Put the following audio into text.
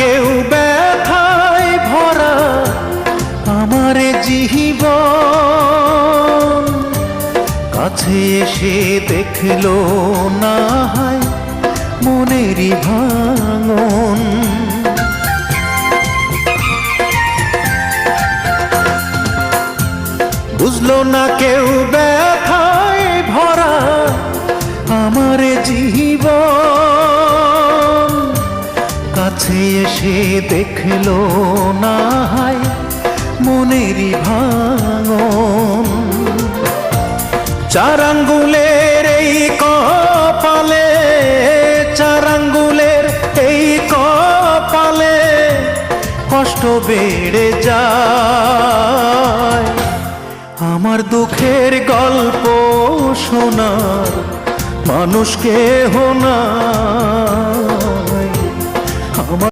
কেউ ব্যথায় ভরা আমার জীবন, কাছে এসে দেখলো না হয় মনেরই ভাঙন। বুঝলো না কেউ ব্যথায় ভরা আমার জীবন, কাছে এসে দেখলো না হয় মনেরই ভাঙন। চার আঙ্গুলের এই কপালে, চার আঙ্গুলের এই কপালে কষ্ট বেড়ে যায়। আমার দুঃখের গল্প শোনার মানুষ কেহ নাই।